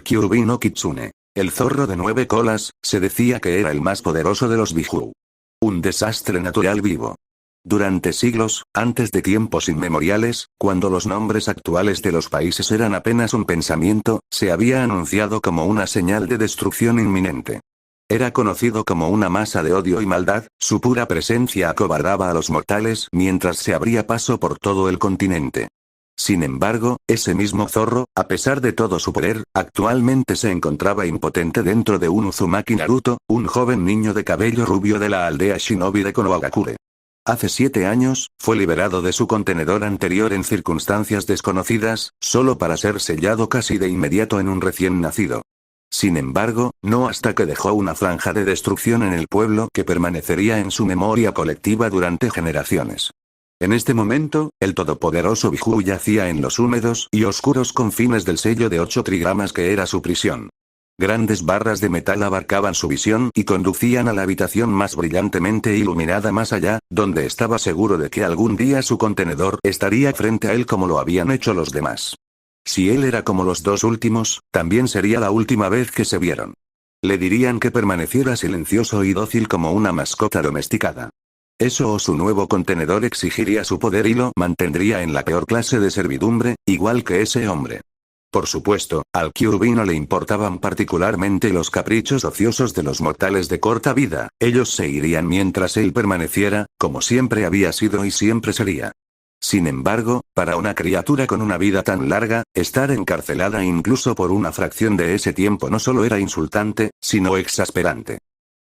Kyuubi no Kitsune. El zorro de 9 colas, se decía que era el más poderoso de los Biju. Un desastre natural vivo. Durante siglos, antes de tiempos inmemoriales, cuando los nombres actuales de los países eran apenas un pensamiento, se había anunciado como una señal de destrucción inminente. Era conocido como una masa de odio y maldad, su pura presencia acobardaba a los mortales mientras se abría paso por todo el continente. Sin embargo, ese mismo zorro, a pesar de todo su poder, actualmente se encontraba impotente dentro de un Uzumaki Naruto, un joven niño de cabello rubio de la aldea Shinobi de Konohagakure. Hace 7 años, fue liberado de su contenedor anterior en circunstancias desconocidas, solo para ser sellado casi de inmediato en un recién nacido. Sin embargo, no hasta que dejó una franja de destrucción en el pueblo que permanecería en su memoria colectiva durante generaciones. En este momento, el todopoderoso Biju yacía en los húmedos y oscuros confines del sello de 8 trigramas que era su prisión. Grandes barras de metal abarcaban su visión y conducían a la habitación más brillantemente iluminada más allá, donde estaba seguro de que algún día su contenedor estaría frente a él como lo habían hecho los demás. Si él era como los 2 últimos, también sería la última vez que se vieron. Le dirían que permaneciera silencioso y dócil como una mascota domesticada. Eso o su nuevo contenedor exigiría su poder y lo mantendría en la peor clase de servidumbre, igual que ese hombre. Por supuesto, al Kyuubi no le importaban particularmente los caprichos ociosos de los mortales de corta vida, ellos se irían mientras él permaneciera, como siempre había sido y siempre sería. Sin embargo, para una criatura con una vida tan larga, estar encarcelada incluso por una fracción de ese tiempo no solo era insultante, sino exasperante.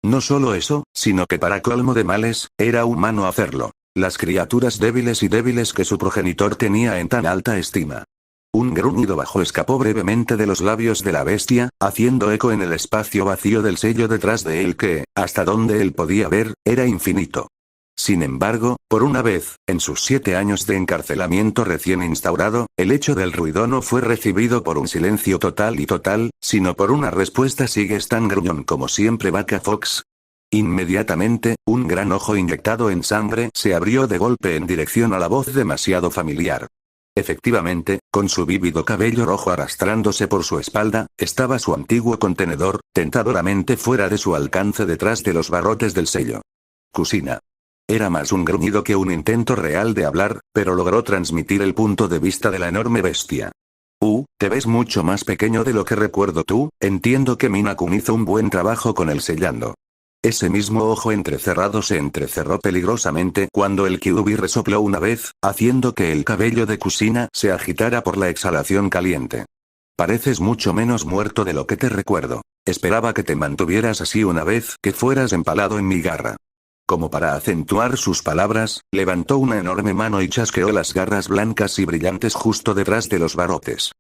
No solo eso, sino que para colmo de males, era humano hacerlo. Las criaturas débiles y débiles que su progenitor tenía en tan alta estima. Un gruñido bajo escapó brevemente de los labios de la bestia, haciendo eco en el espacio vacío del sello detrás de él que, hasta donde él podía ver, era infinito. Sin embargo, por una vez, en sus 7 años de encarcelamiento recién instaurado, el hecho del ruido no fue recibido por un silencio total, sino por una respuesta sigues tan gruñón como siempre Vaca Fox. Inmediatamente, un gran ojo inyectado en sangre se abrió de golpe en dirección a la voz demasiado familiar. Efectivamente, con su vívido cabello rojo arrastrándose por su espalda, estaba su antiguo contenedor, tentadoramente fuera de su alcance detrás de los barrotes del sello. Kusina. Era más un gruñido que un intento real de hablar, pero logró transmitir el punto de vista de la enorme bestia. Te ves mucho más pequeño de lo que recuerdo tú, entiendo que Mina-kun hizo un buen trabajo con el sellando. Ese mismo ojo entrecerrado se entrecerró peligrosamente cuando el Kyuubi resopló una vez, haciendo que el cabello de Kusina se agitara por la exhalación caliente. Pareces mucho menos muerto de lo que te recuerdo. Esperaba que te mantuvieras así una vez que fueras empalado en mi garra. Como para acentuar sus palabras, levantó una enorme mano y chasqueó las garras blancas y brillantes justo detrás de los barrotes.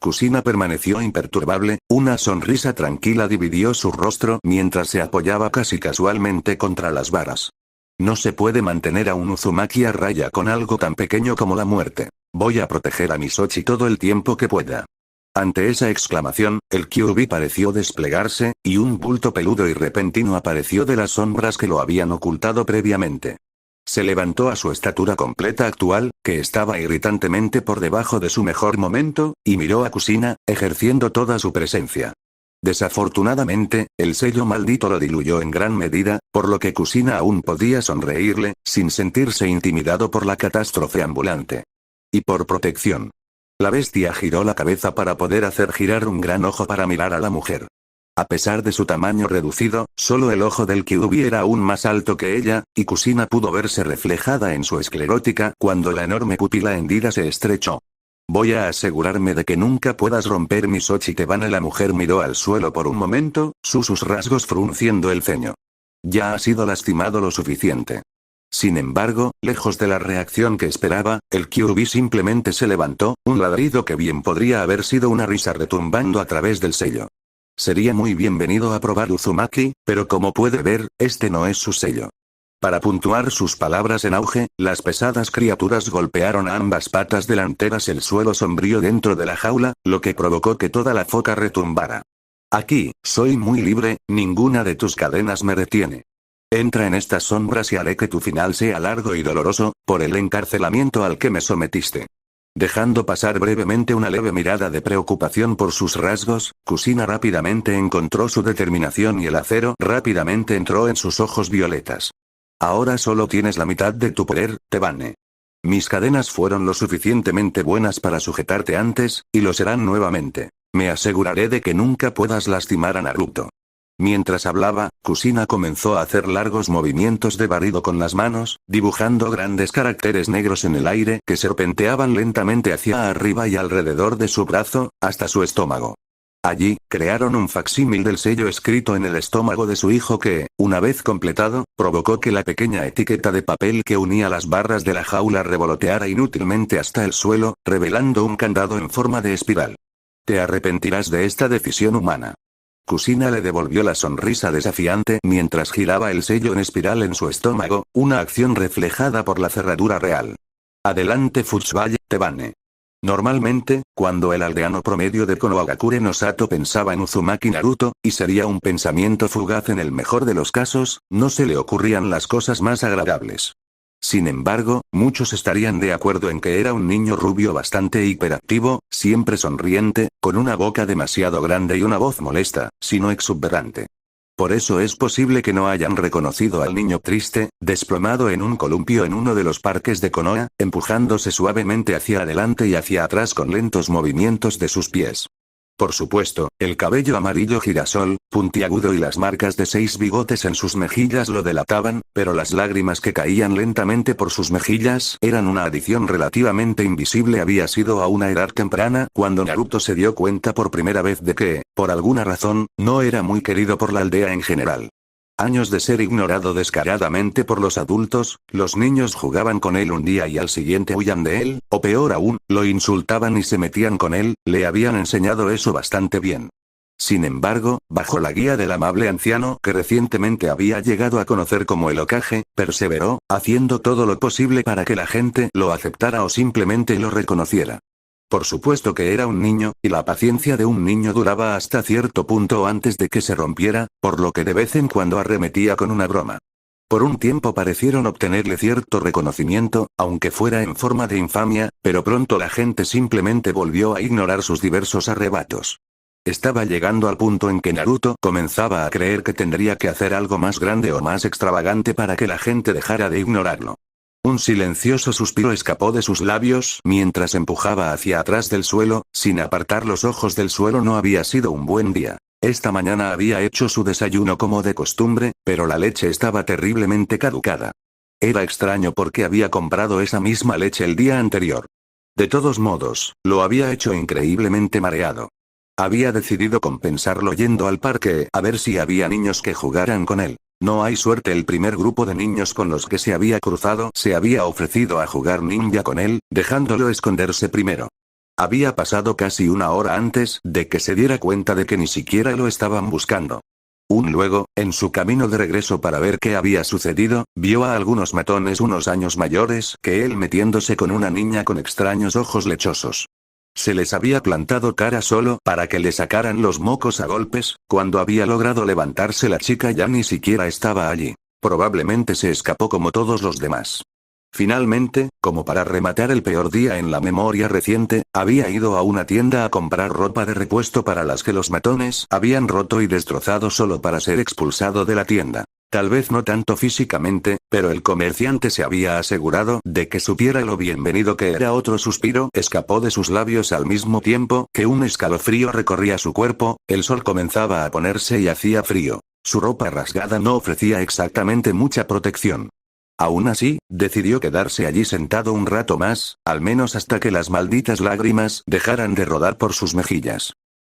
Kusina permaneció imperturbable, una sonrisa tranquila dividió su rostro mientras se apoyaba casi casualmente contra las varas. No se puede mantener a un Uzumaki a raya con algo tan pequeño como la muerte. Voy a proteger a Misochi todo el tiempo que pueda. Ante esa exclamación, el Kyuubi pareció desplegarse, y un bulto peludo y repentino apareció de las sombras que lo habían ocultado previamente. Se levantó a su estatura completa actual, que estaba irritantemente por debajo de su mejor momento, y miró a Kusina, ejerciendo toda su presencia. Desafortunadamente, el sello maldito lo diluyó en gran medida, por lo que Kusina aún podía sonreírle, sin sentirse intimidado por la catástrofe ambulante. Y por protección. La bestia giró la cabeza para poder hacer girar un gran ojo para mirar a la mujer. A pesar de su tamaño reducido, solo el ojo del Kyuubi era aún más alto que ella, y Kusina pudo verse reflejada en su esclerótica cuando la enorme pupila hendida se estrechó. Voy a asegurarme de que nunca puedas romper mis Ochitebana. La mujer miró al suelo por un momento, sus rasgos frunciendo el ceño. Ya ha sido lastimado lo suficiente. Sin embargo, lejos de la reacción que esperaba, el Kyuubi simplemente se levantó, un ladrido que bien podría haber sido una risa retumbando a través del sello. Sería muy bienvenido a probar Uzumaki, pero como puede ver, este no es su sello. Para puntuar sus palabras en auge, las pesadas criaturas golpearon a ambas patas delanteras el suelo sombrío dentro de la jaula, lo que provocó que toda la foca retumbara. Aquí, soy muy libre, ninguna de tus cadenas me detiene. Entra en estas sombras y haré que tu final sea largo y doloroso, por el encarcelamiento al que me sometiste. Dejando pasar brevemente una leve mirada de preocupación por sus rasgos, Kusina rápidamente encontró su determinación y el acero rápidamente entró en sus ojos violetas. Ahora solo tienes la mitad de tu poder, Tebane. Mis cadenas fueron lo suficientemente buenas para sujetarte antes, y lo serán nuevamente. Me aseguraré de que nunca puedas lastimar a Naruto. Mientras hablaba, Kusina comenzó a hacer largos movimientos de barrido con las manos, dibujando grandes caracteres negros en el aire que serpenteaban lentamente hacia arriba y alrededor de su brazo, hasta su estómago. Allí, crearon un facsímil del sello escrito en el estómago de su hijo que, una vez completado, provocó que la pequeña etiqueta de papel que unía las barras de la jaula revoloteara inútilmente hasta el suelo, revelando un candado en forma de espiral. Te arrepentirás de esta decisión humana. Kusina le devolvió la sonrisa desafiante mientras giraba el sello en espiral en su estómago, una acción reflejada por la cerradura real. Adelante Futsubaya, Tebane. Normalmente, cuando el aldeano promedio de Konohagakure no Sato pensaba en Uzumaki Naruto, y sería un pensamiento fugaz en el mejor de los casos, no se le ocurrían las cosas más agradables. Sin embargo, muchos estarían de acuerdo en que era un niño rubio bastante hiperactivo, siempre sonriente, con una boca demasiado grande y una voz molesta, si no exuberante. Por eso es posible que no hayan reconocido al niño triste, desplomado en un columpio en uno de los parques de Konoha, empujándose suavemente hacia adelante y hacia atrás con lentos movimientos de sus pies. Por supuesto, el cabello amarillo girasol, puntiagudo y las marcas de 6 bigotes en sus mejillas lo delataban, pero las lágrimas que caían lentamente por sus mejillas eran una adición relativamente invisible. Había sido a una edad temprana cuando Naruto se dio cuenta por primera vez de que, por alguna razón, no era muy querido por la aldea en general. Años de ser ignorado descaradamente por los adultos, los niños jugaban con él un día y al siguiente huían de él, o peor aún, lo insultaban y se metían con él, le habían enseñado eso bastante bien. Sin embargo, bajo la guía del amable anciano que recientemente había llegado a conocer como el Hokage, perseveró, haciendo todo lo posible para que la gente lo aceptara o simplemente lo reconociera. Por supuesto que era un niño, y la paciencia de un niño duraba hasta cierto punto antes de que se rompiera, por lo que de vez en cuando arremetía con una broma. Por un tiempo parecieron obtenerle cierto reconocimiento, aunque fuera en forma de infamia, pero pronto la gente simplemente volvió a ignorar sus diversos arrebatos. Estaba llegando al punto en que Naruto comenzaba a creer que tendría que hacer algo más grande o más extravagante para que la gente dejara de ignorarlo. Un silencioso suspiro escapó de sus labios mientras empujaba hacia atrás del suelo, sin apartar los ojos del suelo. No había sido un buen día. Esta mañana había hecho su desayuno como de costumbre, pero la leche estaba terriblemente caducada. Era extraño porque había comprado esa misma leche el día anterior. De todos modos, lo había hecho increíblemente mareado. Había decidido compensarlo yendo al parque a ver si había niños que jugaran con él. No hay suerte. El primer grupo de niños con los que se había cruzado se había ofrecido a jugar ninja con él, dejándolo esconderse primero. Había pasado casi una hora antes de que se diera cuenta de que ni siquiera lo estaban buscando. Luego, en su camino de regreso para ver qué había sucedido, vio a algunos matones unos años mayores que él metiéndose con una niña con extraños ojos lechosos. Se les había plantado cara solo para que le sacaran los mocos a golpes. Cuando había logrado levantarse la chica ya ni siquiera estaba allí. Probablemente se escapó como todos los demás. Finalmente, como para rematar el peor día en la memoria reciente, había ido a una tienda a comprar ropa de repuesto para las que los matones habían roto y destrozado solo para ser expulsado de la tienda. Tal vez no tanto físicamente, pero el comerciante se había asegurado de que supiera lo bienvenido que era. Otro suspiro escapó de sus labios al mismo tiempo que un escalofrío recorría su cuerpo. El sol comenzaba a ponerse y hacía frío. Su ropa rasgada no ofrecía exactamente mucha protección. Aún así, decidió quedarse allí sentado un rato más, al menos hasta que las malditas lágrimas dejaran de rodar por sus mejillas.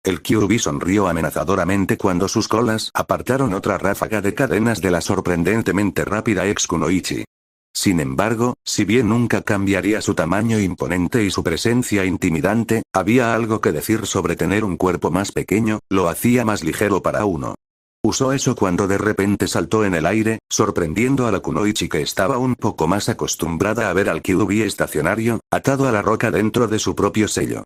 El Kyuubi sonrió amenazadoramente cuando sus colas apartaron otra ráfaga de cadenas de la sorprendentemente rápida ex Kunoichi. Sin embargo, si bien nunca cambiaría su tamaño imponente y su presencia intimidante, había algo que decir sobre tener un cuerpo más pequeño, lo hacía más ligero para uno. Usó eso cuando de repente saltó en el aire, sorprendiendo a la Kunoichi que estaba un poco más acostumbrada a ver al Kyuubi estacionario, atado a la roca dentro de su propio sello.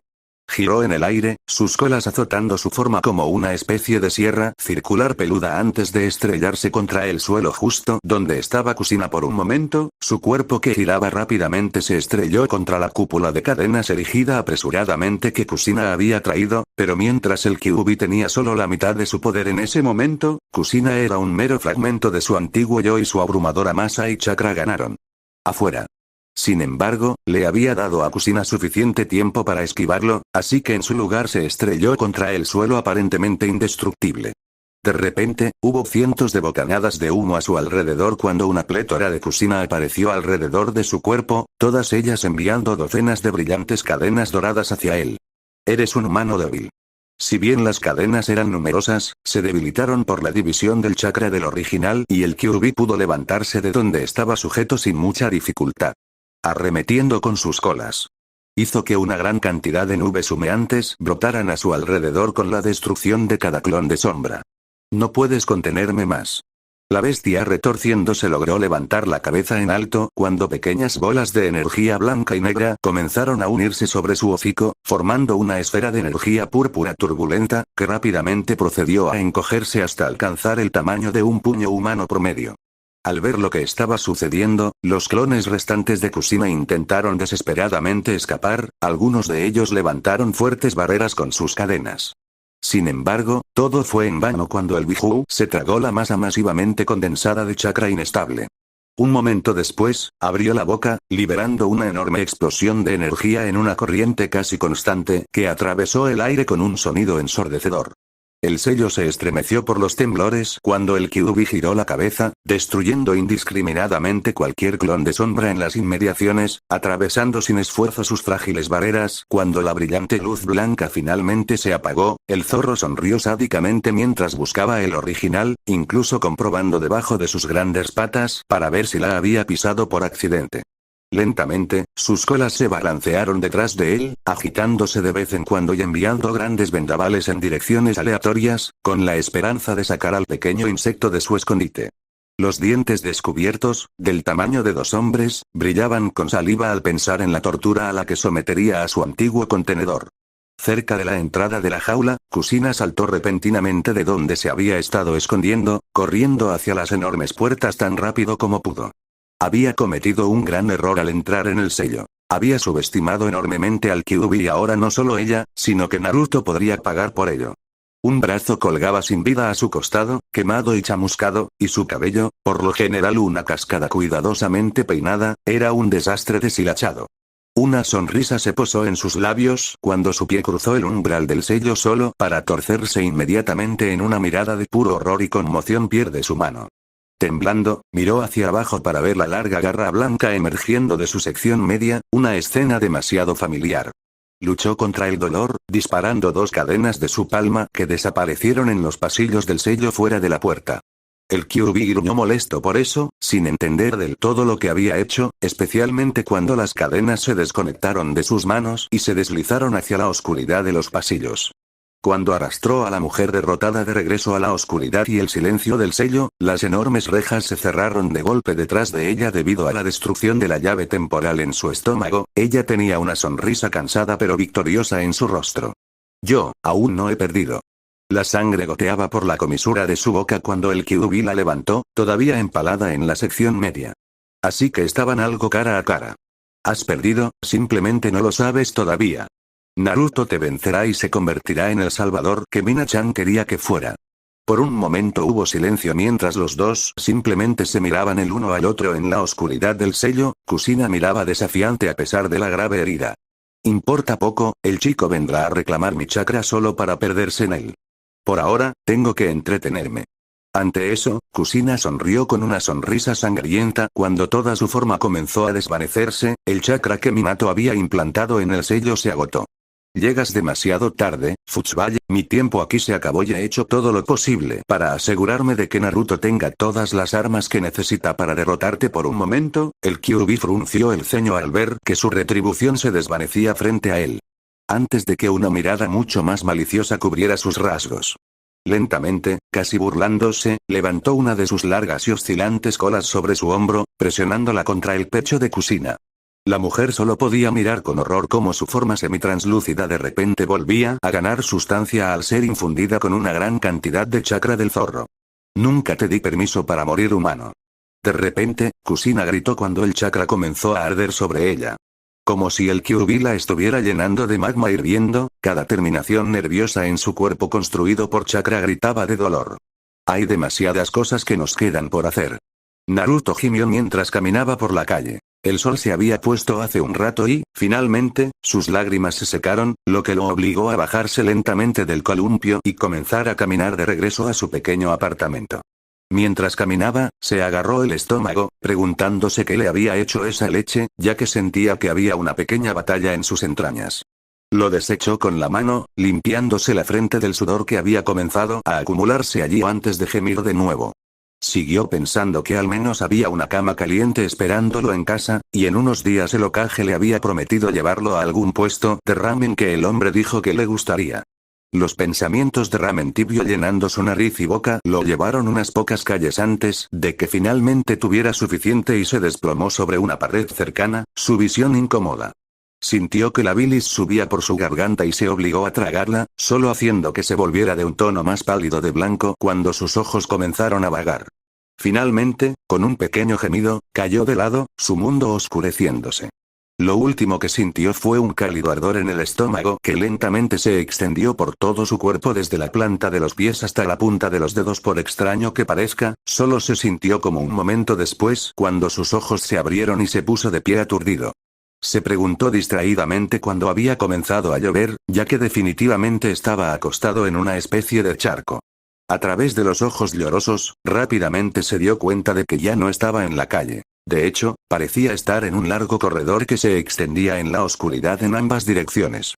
Giró en el aire, sus colas azotando su forma como una especie de sierra circular peluda antes de estrellarse contra el suelo justo donde estaba Kusina por un momento, su cuerpo que giraba rápidamente se estrelló contra la cúpula de cadenas erigida apresuradamente que Kusina había traído, pero mientras el Kyuubi tenía solo la mitad de su poder en ese momento, Kusina era un mero fragmento de su antiguo yo y su abrumadora masa y chakra ganaron. Afuera. Sin embargo, le había dado a Kusina suficiente tiempo para esquivarlo, así que en su lugar se estrelló contra el suelo aparentemente indestructible. De repente, hubo cientos de bocanadas de humo a su alrededor cuando una plétora de Kusina apareció alrededor de su cuerpo, todas ellas enviando docenas de brillantes cadenas doradas hacia él. Eres un humano débil. Si bien las cadenas eran numerosas, se debilitaron por la división del chakra del original y el Kyuubi pudo levantarse de donde estaba sujeto sin mucha dificultad. Arremetiendo con sus colas. Hizo que una gran cantidad de nubes humeantes brotaran a su alrededor con la destrucción de cada clon de sombra. No puedes contenerme más. La bestia retorciéndose logró levantar la cabeza en alto cuando pequeñas bolas de energía blanca y negra comenzaron a unirse sobre su hocico, formando una esfera de energía púrpura turbulenta, que rápidamente procedió a encogerse hasta alcanzar el tamaño de un puño humano promedio. Al ver lo que estaba sucediendo, los clones restantes de Kusina intentaron desesperadamente escapar, algunos de ellos levantaron fuertes barreras con sus cadenas. Sin embargo, todo fue en vano cuando el Biju se tragó la masa masivamente condensada de chakra inestable. Un momento después, abrió la boca, liberando una enorme explosión de energía en una corriente casi constante que atravesó el aire con un sonido ensordecedor. El sello se estremeció por los temblores cuando el Kyuubi giró la cabeza, destruyendo indiscriminadamente cualquier clon de sombra en las inmediaciones, atravesando sin esfuerzo sus frágiles barreras. Cuando la brillante luz blanca finalmente se apagó, el zorro sonrió sádicamente mientras buscaba el original, incluso comprobando debajo de sus grandes patas para ver si la había pisado por accidente. Lentamente, sus colas se balancearon detrás de él, agitándose de vez en cuando y enviando grandes vendavales en direcciones aleatorias, con la esperanza de sacar al pequeño insecto de su escondite. Los dientes descubiertos, del tamaño de 2 hombres, brillaban con saliva al pensar en la tortura a la que sometería a su antiguo contenedor. Cerca de la entrada de la jaula, Kusina saltó repentinamente de donde se había estado escondiendo, corriendo hacia las enormes puertas tan rápido como pudo. Había cometido un gran error al entrar en el sello. Había subestimado enormemente al Kyuubi y ahora no solo ella, sino que Naruto podría pagar por ello. Un brazo colgaba sin vida a su costado, quemado y chamuscado, y su cabello, por lo general una cascada cuidadosamente peinada, era un desastre deshilachado. Una sonrisa se posó en sus labios cuando su pie cruzó el umbral del sello solo para torcerse inmediatamente en una mirada de puro horror y conmoción. Pierde su mano. Temblando, miró hacia abajo para ver la larga garra blanca emergiendo de su sección media, una escena demasiado familiar. Luchó contra el dolor, disparando 2 cadenas de su palma que desaparecieron en los pasillos del sello fuera de la puerta. El Kyuubi gruñó molesto por eso, sin entender del todo lo que había hecho, especialmente cuando las cadenas se desconectaron de sus manos y se deslizaron hacia la oscuridad de los pasillos. Cuando arrastró a la mujer derrotada de regreso a la oscuridad y el silencio del sello, las enormes rejas se cerraron de golpe detrás de ella debido a la destrucción de la llave temporal en su estómago. Ella tenía una sonrisa cansada pero victoriosa en su rostro. Yo, aún no he perdido. La sangre goteaba por la comisura de su boca cuando el Kyuubi la levantó, todavía empalada en la sección media. Así que estaban algo cara a cara. ¿Has perdido? Simplemente no lo sabes todavía. Naruto te vencerá y se convertirá en el salvador que Mina-chan quería que fuera. Por un momento hubo silencio mientras los dos simplemente se miraban el uno al otro en la oscuridad del sello. Kusina miraba desafiante a pesar de la grave herida. Importa poco, el chico vendrá a reclamar mi chakra solo para perderse en él. Por ahora, tengo que entretenerme. Ante eso, Kusina sonrió con una sonrisa sangrienta cuando toda su forma comenzó a desvanecerse. El chakra que Minato había implantado en el sello se agotó. Llegas demasiado tarde, Futsubaya, mi tiempo aquí se acabó y he hecho todo lo posible para asegurarme de que Naruto tenga todas las armas que necesita para derrotarte. Por un momento, el Kyuubi frunció el ceño al ver que su retribución se desvanecía frente a él. Antes de que una mirada mucho más maliciosa cubriera sus rasgos. Lentamente, casi burlándose, levantó una de sus largas y oscilantes colas sobre su hombro, presionándola contra el pecho de Kusina. La mujer solo podía mirar con horror cómo su forma semitranslúcida de repente volvía a ganar sustancia al ser infundida con una gran cantidad de chakra del zorro. Nunca te di permiso para morir, humano. De repente, Kusina gritó cuando el chakra comenzó a arder sobre ella. Como si el Kyuubi la estuviera llenando de magma hirviendo, cada terminación nerviosa en su cuerpo construido por chakra gritaba de dolor. Hay demasiadas cosas que nos quedan por hacer. Naruto gimió mientras caminaba por la calle. El sol se había puesto hace un rato y, finalmente, sus lágrimas se secaron, lo que lo obligó a bajarse lentamente del columpio y comenzar a caminar de regreso a su pequeño apartamento. Mientras caminaba, se agarró el estómago, preguntándose qué le había hecho esa leche, ya que sentía que había una pequeña batalla en sus entrañas. Lo desechó con la mano, limpiándose la frente del sudor que había comenzado a acumularse allí antes de gemir de nuevo. Siguió pensando que al menos había una cama caliente esperándolo en casa, y en unos días el Hokage le había prometido llevarlo a algún puesto de ramen que el hombre dijo que le gustaría. Los pensamientos de ramen tibio llenando su nariz y boca lo llevaron unas pocas calles antes de que finalmente tuviera suficiente y se desplomó sobre una pared cercana, su visión incómoda. Sintió que la bilis subía por su garganta y se obligó a tragarla, solo haciendo que se volviera de un tono más pálido de blanco cuando sus ojos comenzaron a vagar. Finalmente, con un pequeño gemido, cayó de lado, su mundo oscureciéndose. Lo último que sintió fue un cálido ardor en el estómago que lentamente se extendió por todo su cuerpo desde la planta de los pies hasta la punta de los dedos. Por extraño que parezca, solo se sintió como un momento después cuando sus ojos se abrieron y se puso de pie aturdido. Se preguntó distraídamente cuándo había comenzado a llover, ya que definitivamente estaba acostado en una especie de charco. A través de los ojos llorosos, rápidamente se dio cuenta de que ya no estaba en la calle. De hecho, parecía estar en un largo corredor que se extendía en la oscuridad en ambas direcciones.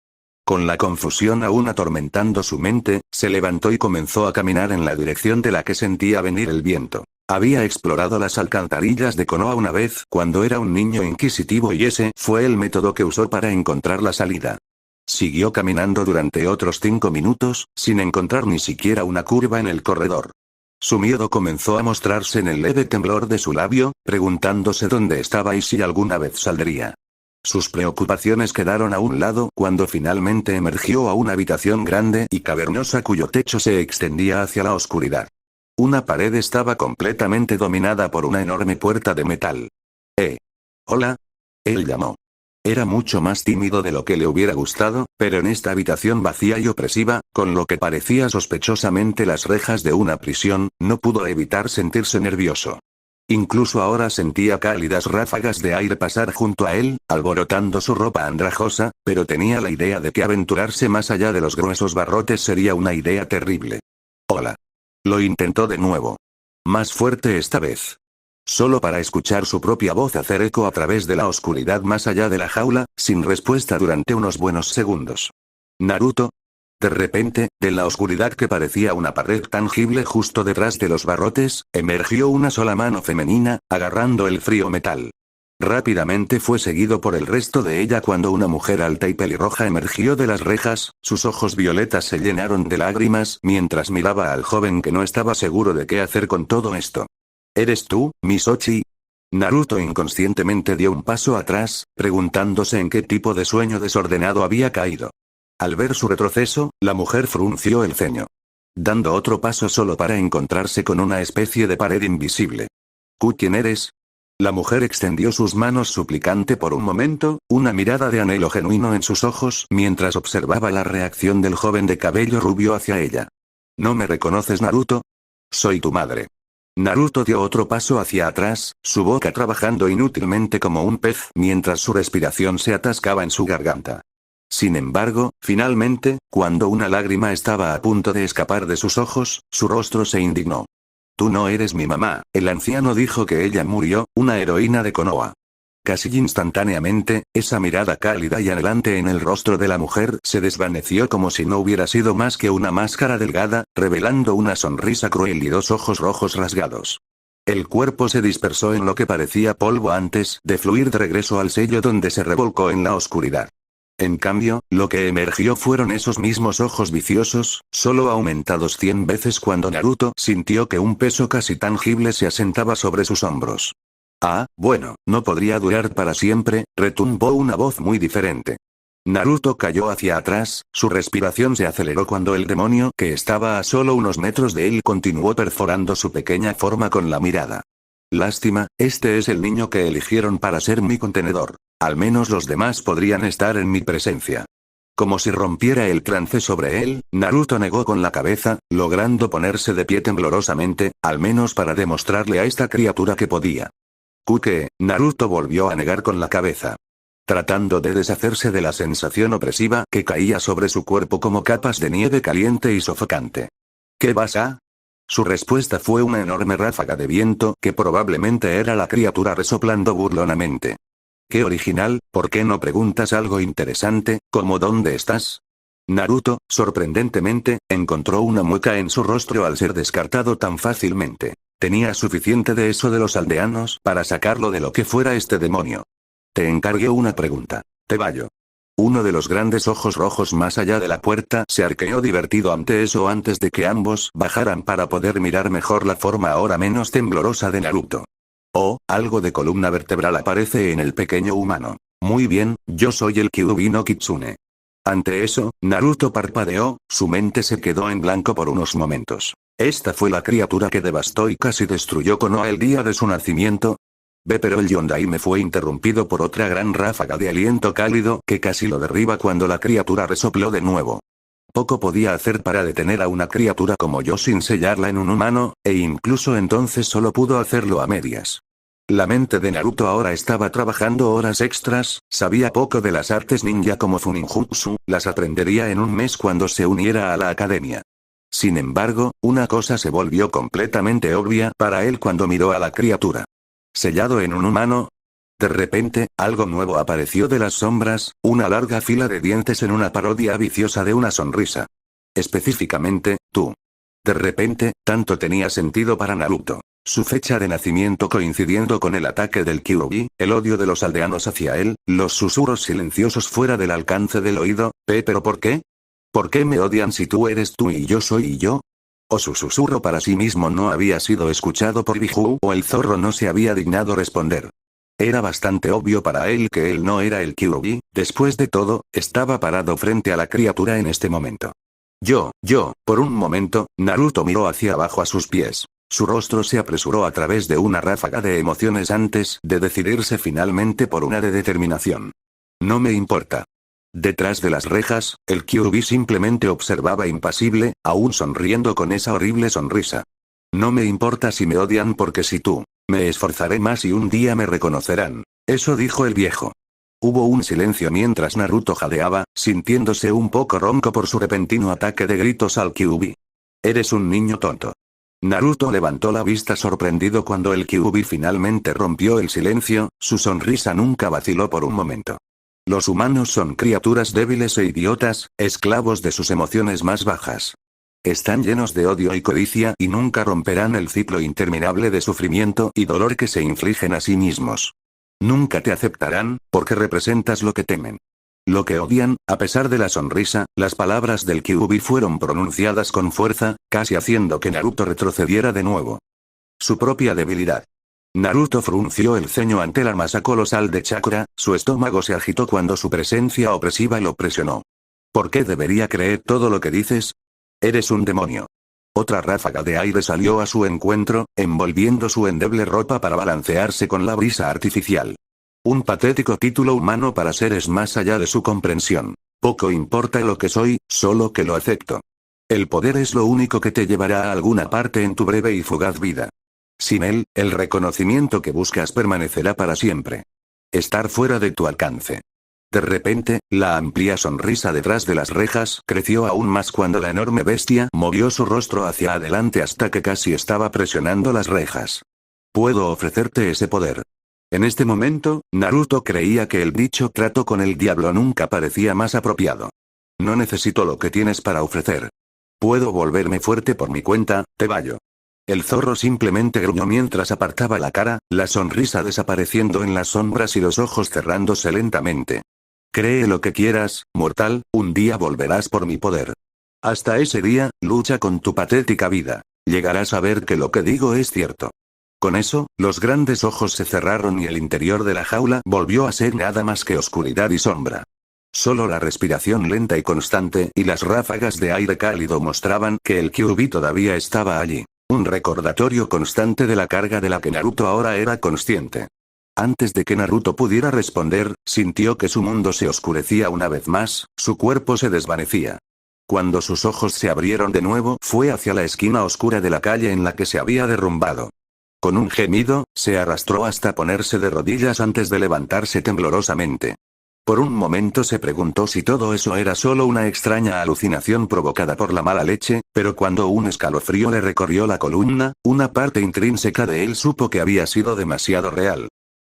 Con la confusión aún atormentando su mente, se levantó y comenzó a caminar en la dirección de la que sentía venir el viento. Había explorado las alcantarillas de Konoha una vez cuando era un niño inquisitivo y ese fue el método que usó para encontrar la salida. Siguió caminando durante otros 5 minutos, sin encontrar ni siquiera una curva en el corredor. Su miedo comenzó a mostrarse en el leve temblor de su labio, preguntándose dónde estaba y si alguna vez saldría. Sus preocupaciones quedaron a un lado cuando finalmente emergió a una habitación grande y cavernosa cuyo techo se extendía hacia la oscuridad. Una pared estaba completamente dominada por una enorme puerta de metal. Hola. Él llamó. Era mucho más tímido de lo que le hubiera gustado, pero en esta habitación vacía y opresiva, con lo que parecía sospechosamente las rejas de una prisión, no pudo evitar sentirse nervioso. Incluso ahora sentía cálidas ráfagas de aire pasar junto a él, alborotando su ropa andrajosa, pero tenía la idea de que aventurarse más allá de los gruesos barrotes sería una idea terrible. Hola. Lo intentó de nuevo. Más fuerte esta vez. Solo para escuchar su propia voz hacer eco a través de la oscuridad más allá de la jaula, sin respuesta durante unos buenos segundos. ¿Naruto? De repente, de la oscuridad que parecía una pared tangible justo detrás de los barrotes, emergió una sola mano femenina, agarrando el frío metal. Rápidamente fue seguido por el resto de ella cuando una mujer alta y pelirroja emergió de las rejas, sus ojos violetas se llenaron de lágrimas mientras miraba al joven que no estaba seguro de qué hacer con todo esto. ¿Eres tú, Misochi? Naruto inconscientemente dio un paso atrás, preguntándose en qué tipo de sueño desordenado había caído. Al ver su retroceso, la mujer frunció el ceño. Dando otro paso solo para encontrarse con una especie de pared invisible. ¿Quién eres? La mujer extendió sus manos suplicante por un momento, una mirada de anhelo genuino en sus ojos mientras observaba la reacción del joven de cabello rubio hacia ella. ¿No me reconoces, Naruto? Soy tu madre. Naruto dio otro paso hacia atrás, su boca trabajando inútilmente como un pez mientras su respiración se atascaba en su garganta. Sin embargo, finalmente, cuando una lágrima estaba a punto de escapar de sus ojos, su rostro se indignó. Tú no eres mi mamá, el anciano dijo que ella murió, una heroína de Konoha. Casi instantáneamente, esa mirada cálida y anhelante en el rostro de la mujer se desvaneció como si no hubiera sido más que una máscara delgada, revelando una sonrisa cruel y 2 ojos rojos rasgados. El cuerpo se dispersó en lo que parecía polvo antes de fluir de regreso al sello donde se revolcó en la oscuridad. En cambio, lo que emergió fueron esos mismos ojos viciosos, solo aumentados 100 veces cuando Naruto sintió que un peso casi tangible se asentaba sobre sus hombros. Ah, bueno, no podría durar para siempre, retumbó una voz muy diferente. Naruto cayó hacia atrás, su respiración se aceleró cuando el demonio que estaba a solo unos metros de él continuó perforando su pequeña forma con la mirada. Lástima, este es el niño que eligieron para ser mi contenedor. Al menos los demás podrían estar en mi presencia. Como si rompiera el trance sobre él, Naruto negó con la cabeza, logrando ponerse de pie temblorosamente, al menos para demostrarle a esta criatura que podía. Kuke, Naruto volvió a negar con la cabeza. Tratando de deshacerse de la sensación opresiva que caía sobre su cuerpo como capas de nieve caliente y sofocante. ¿Qué vas a? Su respuesta fue una enorme ráfaga de viento que probablemente era la criatura resoplando burlonamente. Qué original, ¿por qué no preguntas algo interesante, como dónde estás? Naruto, sorprendentemente, encontró una mueca en su rostro al ser descartado tan fácilmente. Tenía suficiente de eso de los aldeanos para sacarlo de lo que fuera este demonio. Te encargué una pregunta. Te vallo. Uno de los grandes ojos rojos más allá de la puerta se arqueó divertido ante eso antes de que ambos bajaran para poder mirar mejor la forma ahora menos temblorosa de Naruto. Oh, algo de columna vertebral aparece en el pequeño humano. Muy bien, yo soy el Kyuubi no Kitsune. Ante eso, Naruto parpadeó, su mente se quedó en blanco por unos momentos. ¿Esta fue la criatura que devastó y casi destruyó Konoha el día de su nacimiento? Pero el Yondaime fue interrumpido por otra gran ráfaga de aliento cálido que casi lo derriba cuando la criatura resopló de nuevo. Poco podía hacer para detener a una criatura como yo sin sellarla en un humano, e incluso entonces solo pudo hacerlo a medias. La mente de Naruto ahora estaba trabajando horas extras, sabía poco de las artes ninja como Funinjutsu, las aprendería en un mes cuando se uniera a la academia. Sin embargo, una cosa se volvió completamente obvia para él cuando miró a la criatura. ¿Sellado en un humano? De repente, algo nuevo apareció de las sombras, una larga fila de dientes en una parodia viciosa de una sonrisa. Específicamente, tú. De repente, tanto tenía sentido para Naruto. Su fecha de nacimiento coincidiendo con el ataque del Kyuubi, el odio de los aldeanos hacia él, los susurros silenciosos fuera del alcance del oído, ¿pero por qué? ¿Por qué me odian si tú eres tú y yo soy yo? O su susurro para sí mismo no había sido escuchado por Biju o el zorro no se había dignado responder. Era bastante obvio para él que él no era el Kyuubi, después de todo, estaba parado frente a la criatura en este momento. Por un momento, Naruto miró hacia abajo a sus pies. Su rostro se apresuró a través de una ráfaga de emociones antes de decidirse finalmente por una de determinación. No me importa. Detrás de las rejas, el Kyuubi simplemente observaba impasible, aún sonriendo con esa horrible sonrisa. No me importa si me odian porque si tú. Me esforzaré más y un día me reconocerán. Eso dijo el viejo. Hubo un silencio mientras Naruto jadeaba, sintiéndose un poco ronco por su repentino ataque de gritos al Kyuubi. Eres un niño tonto. Naruto levantó la vista sorprendido cuando el Kyuubi finalmente rompió el silencio, su sonrisa nunca vaciló por un momento. Los humanos son criaturas débiles e idiotas, esclavos de sus emociones más bajas. Están llenos de odio y codicia y nunca romperán el ciclo interminable de sufrimiento y dolor que se infligen a sí mismos. Nunca te aceptarán, porque representas lo que temen. Lo que odian, a pesar de la sonrisa, las palabras del Kyuubi fueron pronunciadas con fuerza, casi haciendo que Naruto retrocediera de nuevo. Su propia debilidad. Naruto frunció el ceño ante la masa colosal de chakra, su estómago se agitó cuando su presencia opresiva lo presionó. ¿Por qué debería creer todo lo que dices? Eres un demonio. Otra ráfaga de aire salió a su encuentro, envolviendo su endeble ropa para balancearse con la brisa artificial. Un patético título humano para seres más allá de su comprensión. Poco importa lo que soy, solo que lo acepto. El poder es lo único que te llevará a alguna parte en tu breve y fugaz vida. Sin él, el reconocimiento que buscas permanecerá para siempre. Estar fuera de tu alcance. De repente, la amplia sonrisa detrás de las rejas creció aún más cuando la enorme bestia movió su rostro hacia adelante hasta que casi estaba presionando las rejas. Puedo ofrecerte ese poder. En este momento, Naruto creía que el dicho trato con el diablo nunca parecía más apropiado. No necesito lo que tienes para ofrecer. Puedo volverme fuerte por mi cuenta, te vallo. El zorro simplemente gruñó mientras apartaba la cara, la sonrisa desapareciendo en las sombras y los ojos cerrándose lentamente. Cree lo que quieras, mortal, un día volverás por mi poder. Hasta ese día, lucha con tu patética vida. Llegarás a ver que lo que digo es cierto. Con eso, los grandes ojos se cerraron y el interior de la jaula volvió a ser nada más que oscuridad y sombra. Solo la respiración lenta y constante y las ráfagas de aire cálido mostraban que el Kyuubi todavía estaba allí. Un recordatorio constante de la carga de la que Naruto ahora era consciente. Antes de que Naruto pudiera responder, sintió que su mundo se oscurecía una vez más, su cuerpo se desvanecía. Cuando sus ojos se abrieron de nuevo, fue hacia la esquina oscura de la calle en la que se había derrumbado. Con un gemido, se arrastró hasta ponerse de rodillas antes de levantarse temblorosamente. Por un momento se preguntó si todo eso era solo una extraña alucinación provocada por la mala leche, pero cuando un escalofrío le recorrió la columna, una parte intrínseca de él supo que había sido demasiado real.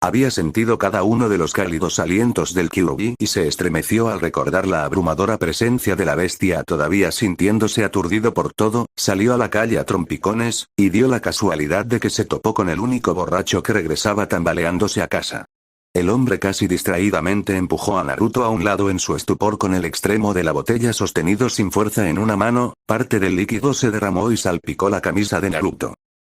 Había sentido cada uno de los cálidos alientos del Kyuubi y se estremeció al recordar la abrumadora presencia de la bestia. Todavía sintiéndose aturdido por todo, salió a la calle a trompicones, y dio la casualidad de que se topó con el único borracho que regresaba tambaleándose a casa. El hombre casi distraídamente empujó a Naruto a un lado en su estupor con el extremo de la botella sostenido sin fuerza en una mano, parte del líquido se derramó y salpicó la camisa de Naruto.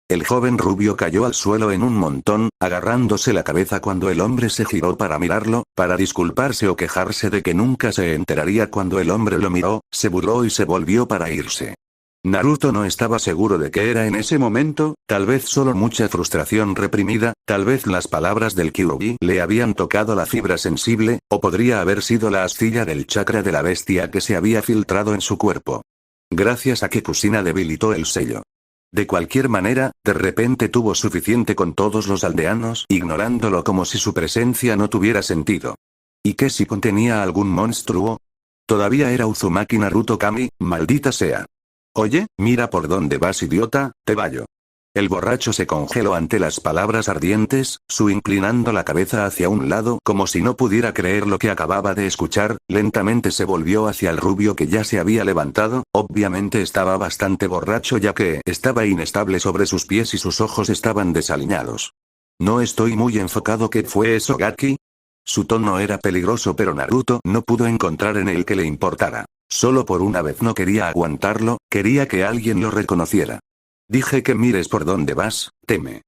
El joven rubio cayó al suelo en un montón, agarrándose la cabeza cuando el hombre se giró para mirarlo, para disculparse o quejarse de que nunca se enteraría cuando el hombre lo miró, se burló y se volvió para irse. Naruto no estaba seguro de qué era en ese momento, tal vez solo mucha frustración reprimida, tal vez las palabras del Kyuubi le habían tocado la fibra sensible, o podría haber sido la astilla del chakra de la bestia que se había filtrado en su cuerpo. Gracias a que Kusina debilitó el sello. De cualquier manera, de repente tuvo suficiente con todos los aldeanos, ignorándolo como si su presencia no tuviera sentido. ¿Y qué si contenía algún monstruo? Todavía era Uzumaki Naruto Kami, maldita sea. Oye, mira por dónde vas, idiota, te vallo. El borracho se congeló ante las palabras ardientes, inclinando la cabeza hacia un lado como si no pudiera creer lo que acababa de escuchar. Lentamente se volvió hacia el rubio que ya se había levantado, obviamente estaba bastante borracho ya que estaba inestable sobre sus pies y sus ojos estaban desaliñados. No estoy muy enfocado. ¿Qué fue eso, Gaki? Su tono era peligroso pero Naruto no pudo encontrar en él que le importara. Solo por una vez no quería aguantarlo, quería que alguien lo reconociera. Dije que mires por dónde vas, teme.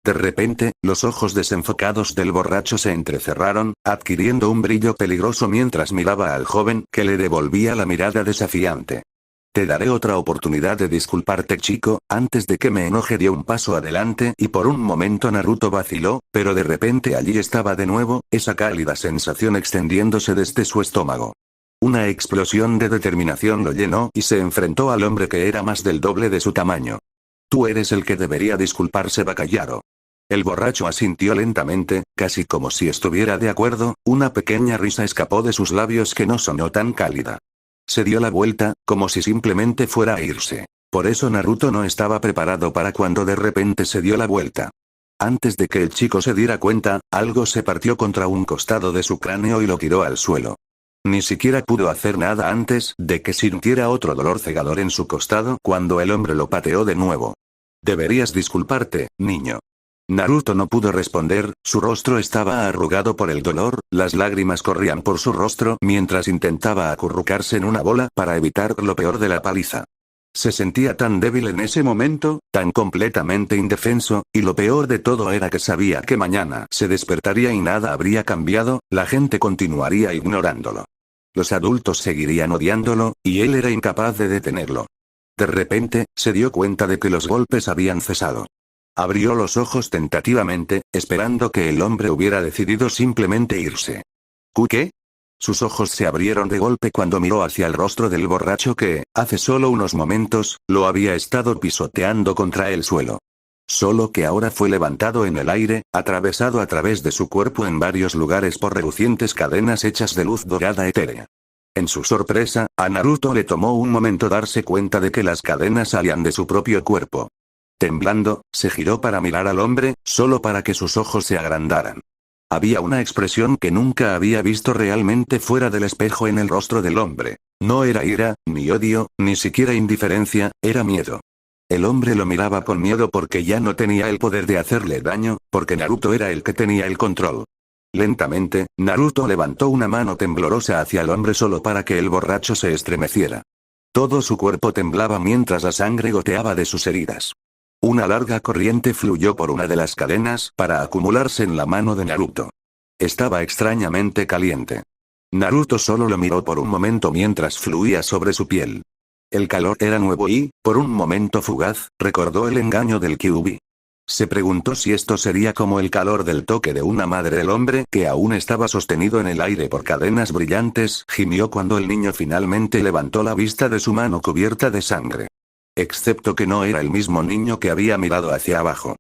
De repente, los ojos desenfocados del borracho se entrecerraron, adquiriendo un brillo peligroso mientras miraba al joven que le devolvía la mirada desafiante. Te daré otra oportunidad de disculparte, chico. Antes de que me enoje dio un paso adelante y por un momento Naruto vaciló, pero de repente allí estaba de nuevo, esa cálida sensación extendiéndose desde su estómago. Una explosión de determinación lo llenó y se enfrentó al hombre que era más del doble de su tamaño. Tú eres el que debería disculparse, Bakayaro. El borracho asintió lentamente, casi como si estuviera de acuerdo, una pequeña risa escapó de sus labios que no sonó tan cálida. Se dio la vuelta, como si simplemente fuera a irse. Por eso Naruto no estaba preparado para cuando de repente se dio la vuelta. Antes de que el chico se diera cuenta, algo se partió contra un costado de su cráneo y lo tiró al suelo. Ni siquiera pudo hacer nada antes de que sintiera otro dolor cegador en su costado cuando el hombre lo pateó de nuevo. Deberías disculparte, niño. Naruto no pudo responder, su rostro estaba arrugado por el dolor, las lágrimas corrían por su rostro mientras intentaba acurrucarse en una bola para evitar lo peor de la paliza. Se sentía tan débil en ese momento, tan completamente indefenso, y lo peor de todo era que sabía que mañana se despertaría y nada habría cambiado, la gente continuaría ignorándolo. Los adultos seguirían odiándolo, y él era incapaz de detenerlo. De repente, se dio cuenta de que los golpes habían cesado. Abrió los ojos tentativamente, esperando que el hombre hubiera decidido simplemente irse. ¿Qué? Sus ojos se abrieron de golpe cuando miró hacia el rostro del borracho que, hace solo unos momentos, lo había estado pisoteando contra el suelo. Solo que ahora fue levantado en el aire, atravesado a través de su cuerpo en varios lugares por relucientes cadenas hechas de luz dorada etérea. En su sorpresa, a Naruto le tomó un momento darse cuenta de que las cadenas salían de su propio cuerpo. Temblando, se giró para mirar al hombre, solo para que sus ojos se agrandaran. Había una expresión que nunca había visto realmente fuera del espejo en el rostro del hombre. No era ira, ni odio, ni siquiera indiferencia, era miedo. El hombre lo miraba con miedo porque ya no tenía el poder de hacerle daño, porque Naruto era el que tenía el control. Lentamente, Naruto levantó una mano temblorosa hacia el hombre solo para que el borracho se estremeciera. Todo su cuerpo temblaba mientras la sangre goteaba de sus heridas. Una larga corriente fluyó por una de las cadenas para acumularse en la mano de Naruto. Estaba extrañamente caliente. Naruto solo lo miró por un momento mientras fluía sobre su piel. El calor era nuevo y, por un momento fugaz, recordó el engaño del Kyuubi. Se preguntó si esto sería como el calor del toque de una madre del hombre que aún estaba sostenido en el aire por cadenas brillantes. Gimió cuando el niño finalmente levantó la vista de su mano cubierta de sangre. Excepto que no era el mismo niño que había mirado hacia abajo.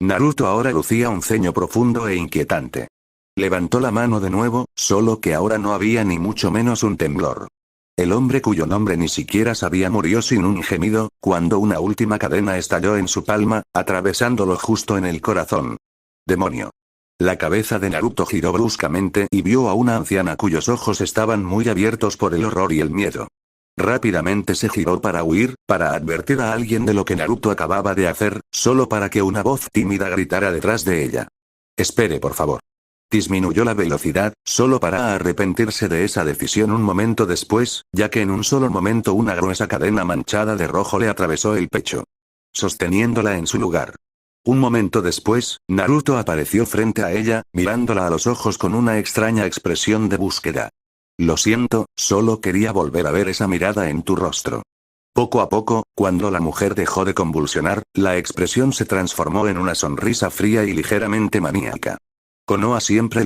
Naruto ahora lucía un ceño profundo e inquietante. Levantó la mano de nuevo, solo que ahora no había ni mucho menos un temblor. El hombre cuyo nombre ni siquiera sabía murió sin un gemido, cuando una última cadena estalló en su palma, atravesándolo justo en el corazón. ¡Demonio! La cabeza de Naruto giró bruscamente y vio a una anciana cuyos ojos estaban muy abiertos por el horror y el miedo. Rápidamente se giró para huir, para advertir a alguien de lo que Naruto acababa de hacer, solo para que una voz tímida gritara detrás de ella. «Espere, por favor». Disminuyó la velocidad, solo para arrepentirse de esa decisión un momento después, ya que en un solo momento una gruesa cadena manchada de rojo le atravesó el pecho, sosteniéndola en su lugar. Un momento después, Naruto apareció frente a ella, mirándola a los ojos con una extraña expresión de búsqueda. «Lo siento, solo quería volver a ver esa mirada en tu rostro». Poco a poco, cuando la mujer dejó de convulsionar, la expresión se transformó en una sonrisa fría y ligeramente maníaca. Konoha siempre